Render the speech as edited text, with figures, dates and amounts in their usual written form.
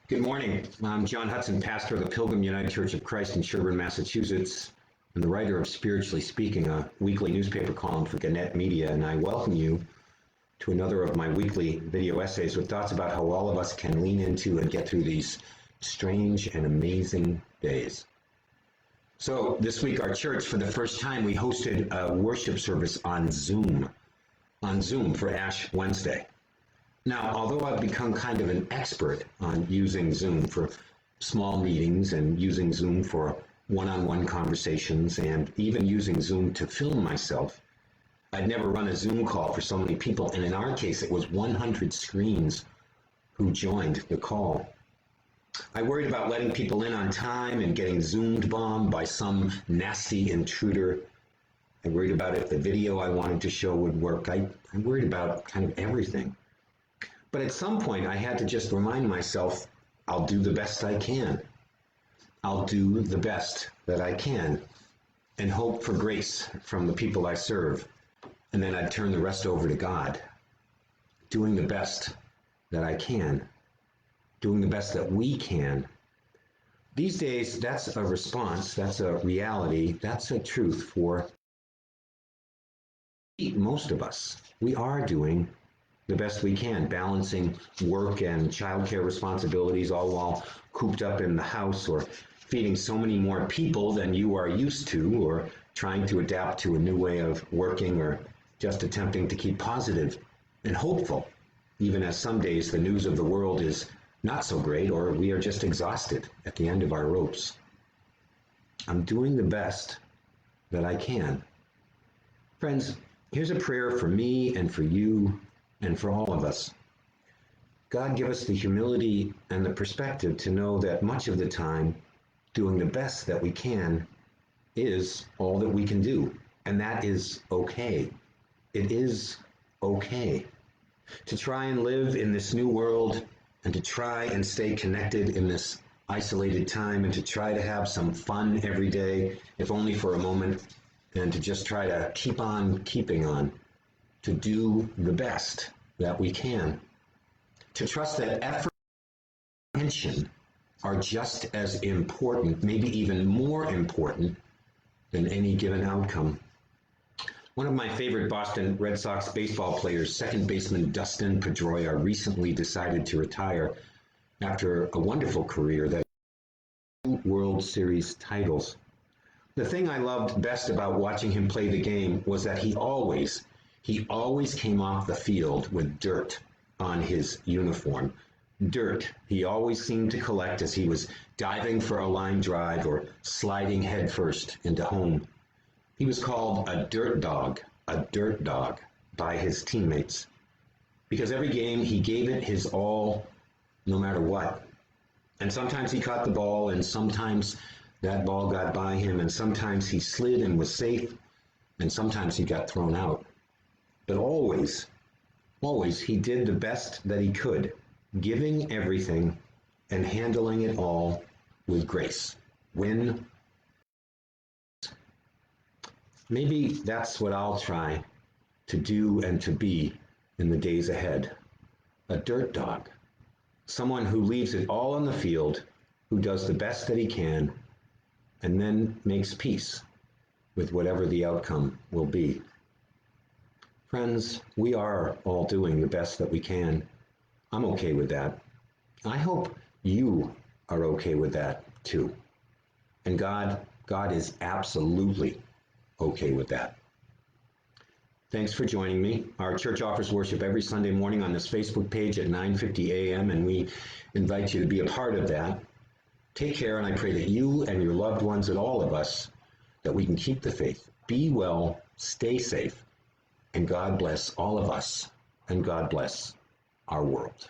Good morning. I'm John Hudson, pastor of the Pilgrim United Church of Christ in Sherburne, Massachusetts, and the writer of Spiritually Speaking, a weekly newspaper column for Gannett Media, and I welcome you to another of my weekly video essays with thoughts about how all of us can lean into and get through these strange and amazing days. So this week, our church, for the first time, we hosted a worship service on Zoom for Ash Wednesday. Now, although I've become kind of an expert on using Zoom for small meetings and using Zoom for one-on-one conversations and even using Zoom to film myself, I'd never run a Zoom call for so many people. And in our case, it was 100 screens who joined the call. I worried about letting people in on time and getting Zoomed bombed by some nasty intruder. I worried about if the video I wanted to show would work. I worried about kind of everything. But at some point, I had to just remind myself, I'll do the best I can. I'll do the best that I can and hope for grace from the people I serve. And then I'd turn the rest over to God. Doing the best that I can. Doing the best that we can. These days, that's a response, that's a reality, that's a truth for most of us. We are doing the best we can, balancing work and childcare responsibilities, all while cooped up in the house, or feeding so many more people than you are used to, or trying to adapt to a new way of working, or just attempting to keep positive and hopeful, even as some days the news of the world is not so great, or we are just exhausted at the end of our ropes. I'm doing the best that I can. Friends, here's a prayer for me and for you and for all of us. God, give us the humility and the perspective to know that much of the time, doing the best that we can is all that we can do. And that is okay. It is okay to try and live in this new world and to try and stay connected in this isolated time and to try to have some fun every day, if only for a moment, and to just try to keep on keeping on. To do the best that we can, to trust that effort and attention are just as important, maybe even more important than any given outcome. One of my favorite Boston Red Sox baseball players, second baseman Dustin Pedroia, recently decided to retire after a wonderful career that had 2 World Series titles. The thing I loved best about watching him play the game was that he always came off the field with dirt on his uniform. Dirt he always seemed to collect as he was diving for a line drive or sliding headfirst into home. He was called a dirt dog by his teammates, because every game he gave it his all, no matter what. And sometimes he caught the ball, and sometimes that ball got by him, and sometimes he slid and was safe, and sometimes he got thrown out. But always, he did the best that he could, giving everything and handling it all with grace. Maybe that's what I'll try to do and to be in the days ahead. A dirt dog. Someone who leaves it all on the field, who does the best that he can, and then makes peace with whatever the outcome will be. Friends, we are all doing the best that we can. I'm okay with that. I hope you are okay with that too. And God is absolutely okay with that. Thanks for joining me. Our church offers worship every Sunday morning on this Facebook page at 9:50 a.m. and we invite you to be a part of that. Take care, and I pray that you and your loved ones and all of us, that we can keep the faith. Be well, stay safe, and God bless all of us, and God bless our world.